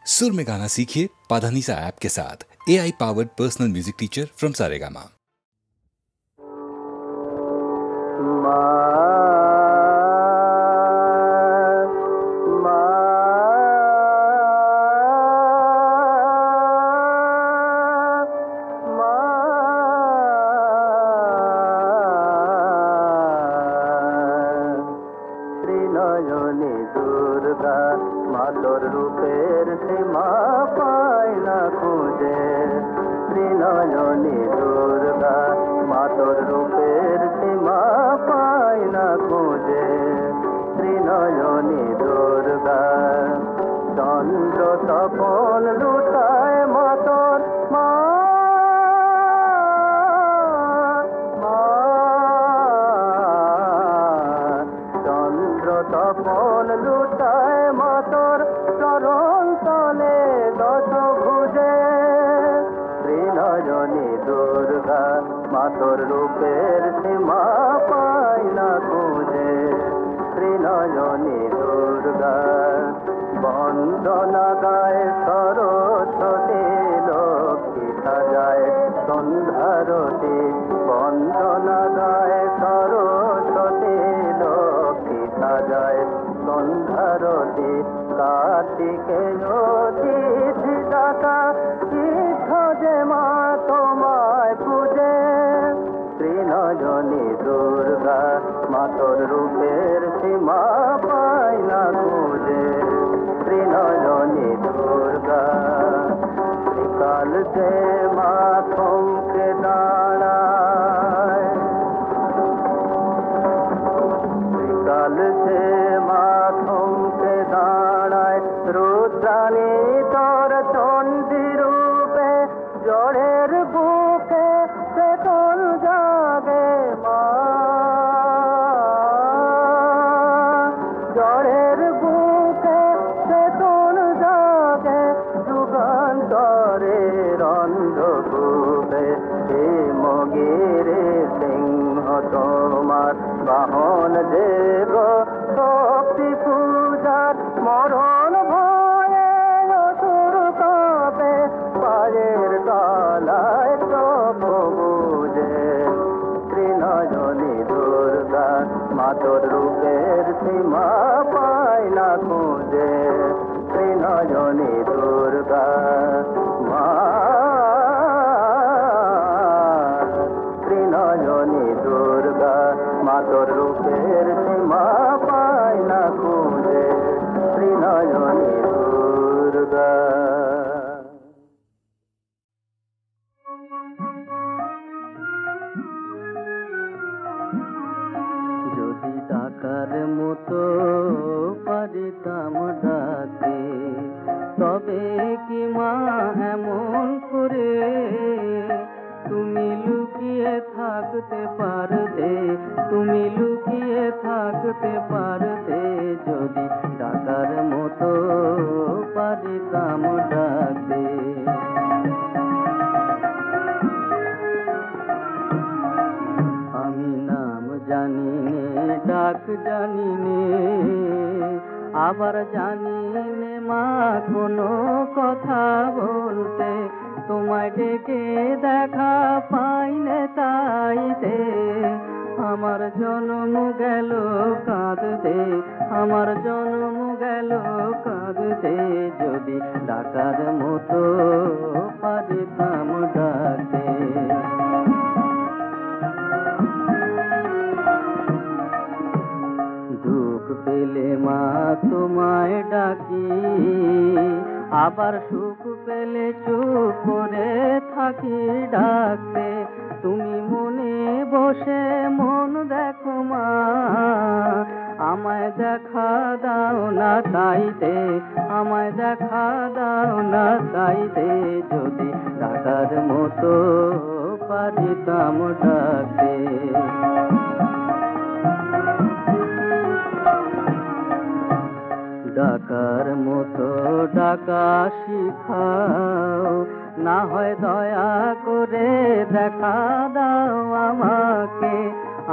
सुर में गाना सीखिए पाधानीसा ऐप के साथ। AI powered personal music teacher from Saregama.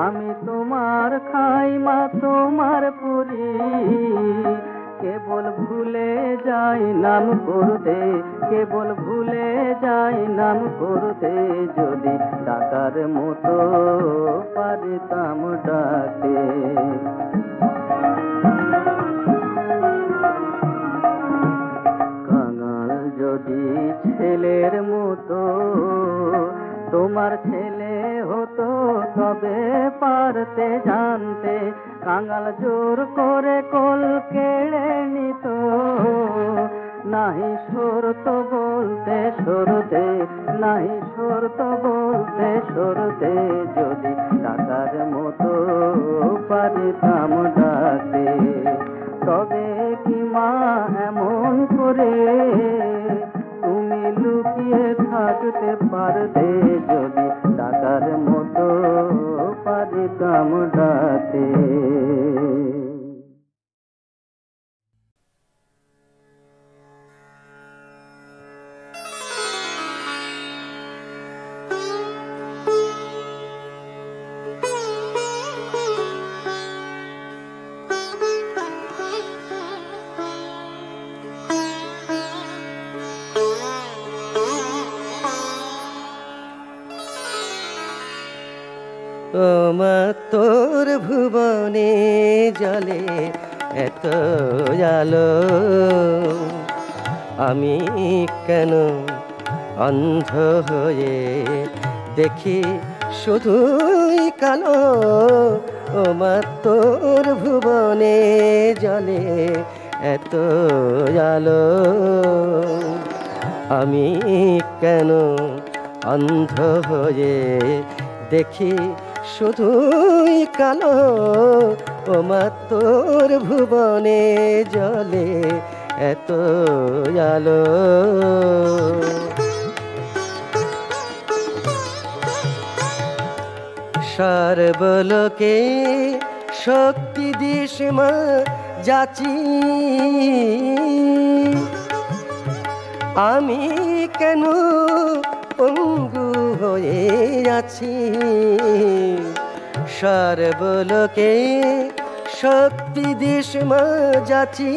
আমি তোমার খাই মা তোমার পুরি কেবল ভুলে যাই নাম করতে, কেবল ভুলে যাই নাম করতে, যদি ডাকার মতো পারিতাম ডাকে। কাঙাল যদি ছেলের মতো তোমার ছেলে হতো তবে পারতে জানতে, কাঙাল জোর করে কোল কেড়ে নিত, নাহি সরত বলতে সরতে, নাহি সরত বলতে সরতে, যদি ডাকার মতো পারিতাম ডাকে। তবে কি মা এমন করে তুমি লুকিয়ে থাকতে পারতে, যদি ডাকার মতো পারিতাম ডাকে। ও মা তোর ভুবনে জলে এত আলো, আমি কেন অন্ধ হয়ে দেখি শুধুই কালো। ও মা তোর ভুবনে জলে এত আলো, আমি কেন অন্ধ হয়ে দেখি শুধুই কালো। ও মা তোর ভুবনে জলে এত আলো। সর্বলোকে শক্তি দিস মা যাচি, আমি কেন পঙ্গু হয়ে আছি। সর্বলোকে শক্তি দিস মা যাচি,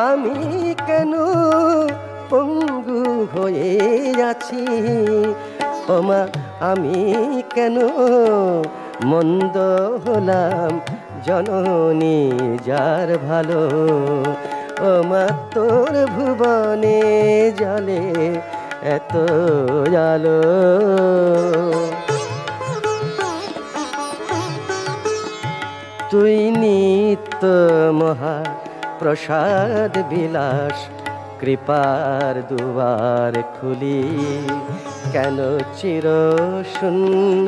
আমি কেন পঙ্গু হয়ে আছি। ও মা আমি কেন মন্দ হলাম জননী যার ভালো। ও মা তোর ভুবনে জলে এত আলো। তুই নিত্য মহা প্রসাদ বিলাস, কৃপার দুয়ার খুলি কেন চির শূন্য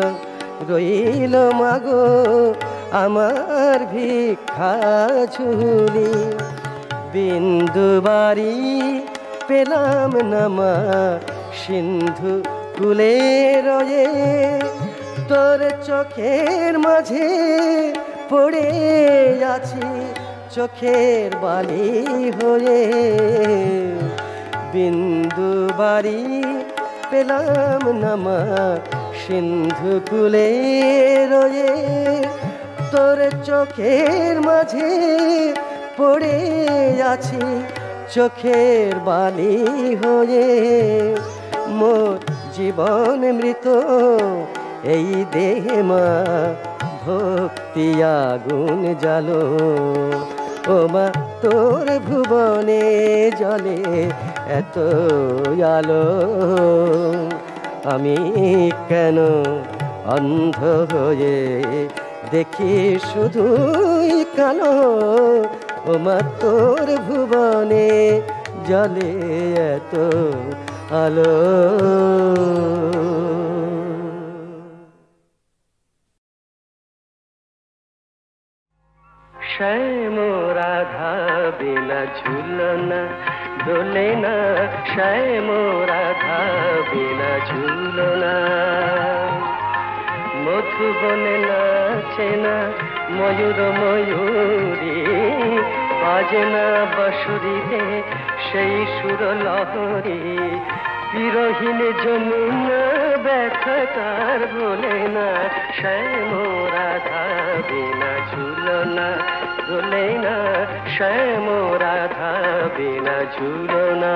রইল মাগো আমার ভিক্ষা ঝুলি। বিন্দু বাড়ি পেলাম না মা সিন্ধু কুলে রয়ে, তোর চোখের মাঝে পড়ে আছি চোখের বালি হয়ে। বিন্দু বাড়ি পেলাম না মা সিন্ধু কুলে রয়ে, তোর চোখের মাঝে পড়ে আছি চোখের বালি হয়ে। মোর জীবন মৃত এই দেহে মা ভক্তি আগুন জালো। ও মা তোর ভুবনে জলে এত আলো, আমি কেন অন্ধ হয়ে দেখি শুধুই কালো। ও মা তোর ভুবনে জলে এত আলো। শ্যাম রাধা বিনা ঝুলনা দোলে না, শ্যাম রাধা বিনা ঝুলনা। মধুবনে নাচে না ময়ূর ময়ূরী, বাজে না বাঁশুরিতে সেই সুর লহরী। বিরহীন যমুনা ব্যথা তার ভোলে না, শ্যাম রাধা বিনা ঝুলনা ভোলে না, শ্যাম রাধা বিনা ঝুলনা।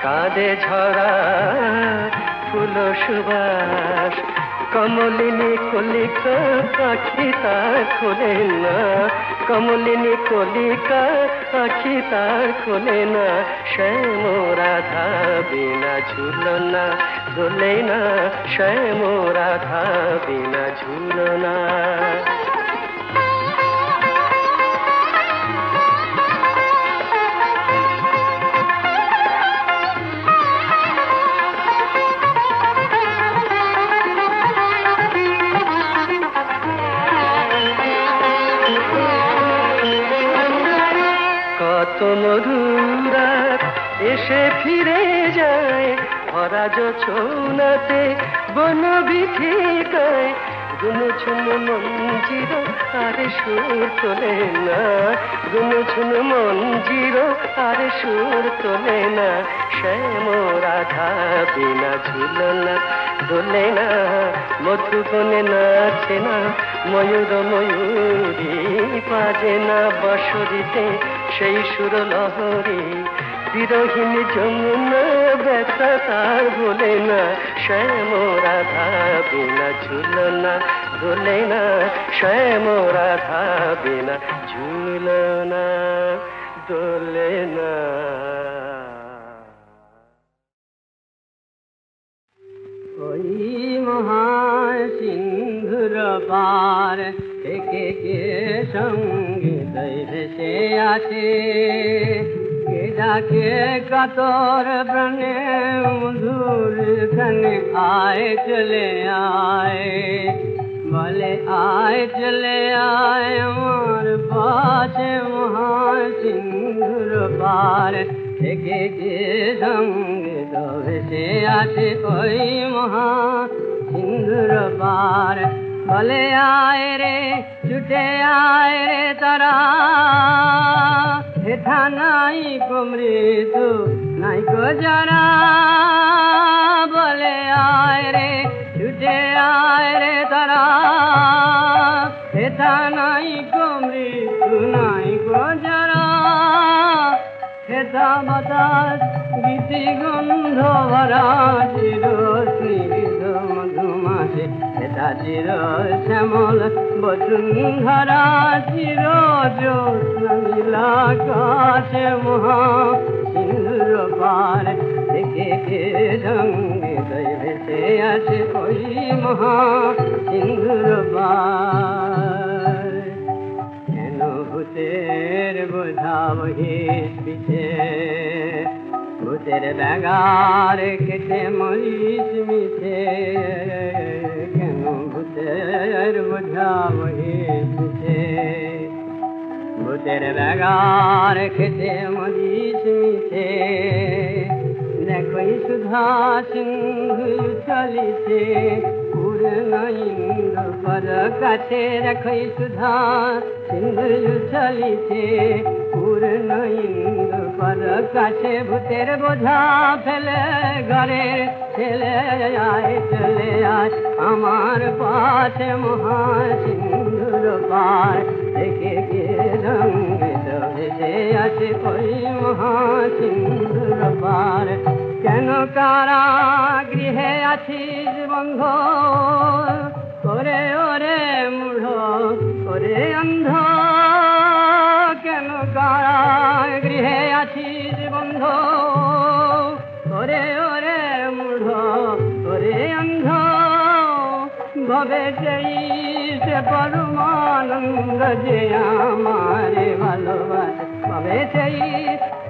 কাঁদে ঝরা ফুল সুবাস, কমলিনী কলিকা আখি তার খোলে না, কমলিনী কলিকা আখি তার খোলে না, শ্যাম রাধা বিনা ঝুলনা দোলে না, শ্যাম রাধা বিনা ঝুলনা। কত মধুরা এসে ফিরে যায়, ভরা যোছনাতে বন বিথিকায়, গুনঝুন মঞ্জির আর সুর তোলে না, গুনঝুন মঞ্জির আর সুর তোলে না, শ্যাম রাধা বিনা ঝুলনা দোলে না, মধুবনে নাচে না ময়ূর ময়ূরী, বাজে না বসরিতে সেই সুর লহরী, বিরহীন যমুনা ব্যথা তার ভোলে না, শ্যাম রাধা বিনা ঝুলনা দোলে না, শ্যাম রাধা বিনা ঝুলনা দোলে না। ওই মহাসিন্ধুর পার থেকে কে সঙ্গীত ভেসে আসে, কে ডাকে কাতর প্রাণে মধুর খানে আয় চলে আয়, বলে আয় চলে আয় আমার পাশে মহাসিন্ধুর পার থেকে কে সঙ্গীত ভেসে আসে, ওই মহাসিন্ধুর পার। বলে আয় রে ছুটে আয় রে তারা, হেথা নাই কো মৃত্যু নাই কো যারা, বলে আয় রে ছুটে আয় রে তারা, হেথা নাই কো মৃত্যু নাই কো যারা, হেথা বাতাস গীতি গন্ধ ভরা চির স্নিগ্ধ মধুমাসে, হেথা চির শ্যামল বসুন্ধরা, চির জ্যোৎস্না নীলাকাশে মহাসিন্ধুর পার থেকে কে সঙ্গীত ভেসে আসে, ওই মহাসিন্ধুর পার। কেন ভূতের বোঝা বহে পিছে, ভূতের ব্যাগার কেটে মরিস মিছে, কেন ভূতের বোঝা বহে পিছে, ভূতের ব্যাগার কেটে মরিস মিছে, দেখই সুধা সিন্ধু চলিছে পূর্ণ ইন্দ্র পর কাছে, দেখই সুধা সিন্ধু চলিছে পূর্ণ ইন্দ্র পর কাছে, ভূতের বোঝা ফেলে ঘরে ছেলে আয় চলে আয় আমার পাশে মহাসিন্ধুর পার থেকে কে সঙ্গীত ভেসে আসে, ওই মহাসিন্ধুর পার। কেন কারা গৃহে আছিস বন্ধ করে ওরে মূঢ় করে অন্ধ, কেন কারা গৃহে আছিস বন্ধ করে ওরে মূঢ় করে অন্ধ, ভবে সেই সে পরমানন্দ যে আমারে ভালোবাসে, পাবে সেই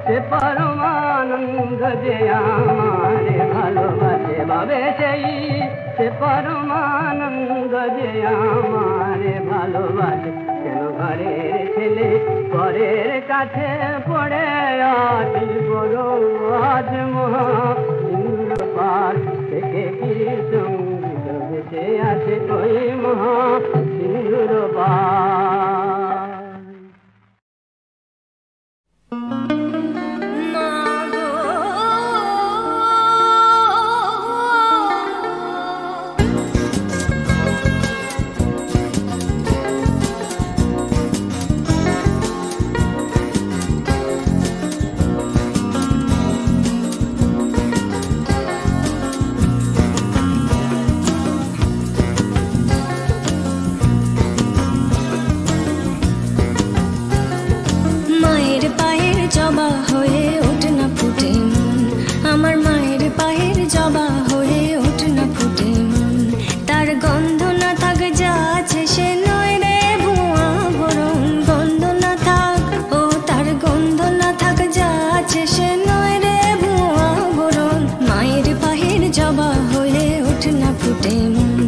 সে পরমানন্দ যে আমারে ভালোবাসে পাবে সেই সে পরমানন্দ যে আমারে ভালোবাসে কেন ঘরের ছেলে পরের কাছে পড়ে আছি বড় আজ মহা সিন্ধুর পার থেকে কি সঙ্গীত ভেসে আছে ওই মহা সিন্ধুর পার। জবা হয়ে ওঠে না ফুটে মন আমার মায়ের পায়ের জবা হয়ে ওঠে না ফুটে মন তার গন্ধ না থাক যা আছে সে নয় রে ভুয়া ভরণ গন্ধ না থাক ও তার গন্ধ না থাক যা আছে সে নয় রে ভুয়া ভরণ মায়ের পায়ের জবা হয়ে ওঠে না ফুটে মন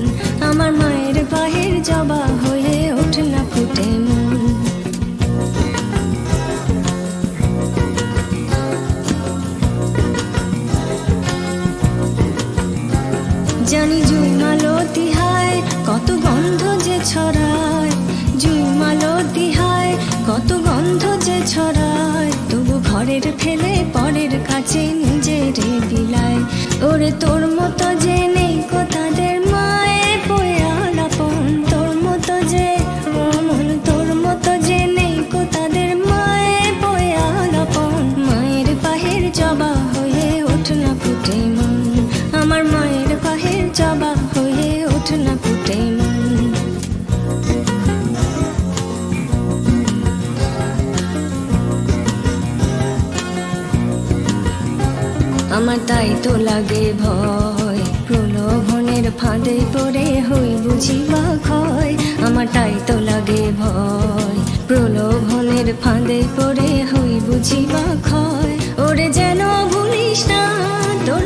আমার মায়ের পায়ের জবা হয়ে ওঠে না ফুটে মন। জানি জুই মালতী হায় কত গন্ধ যে ছড়ায় জুই মালতী হায় কত গন্ধ যে ছড়ায় তবু ঘরের ফেলে পরের কাছে নিজের বিলায় ওরে তোর মতো যে নেই কো তাদের মায়ের পয়াল আপন তোর মতো যে মন তোর মতো যে নেই কো তাদের মায়ের পয়াল আপন মায়ের পায়ের জবা হয়ে ওঠ না ফুটে মন আমার মায়ের পায়ের জবা হয়ে ওঠ না ফুটে মন। আমার তাই তো লাগে ভয় প্রলোভনের ফাঁদে পড়ে হই বুঝি বা ক্ষয় আমার তাই তো লাগে ভয় প্রলোভনের ফাঁদে পড়ে হই বুঝি বা ক্ষয় ওরে যেন ভুলিস না তোর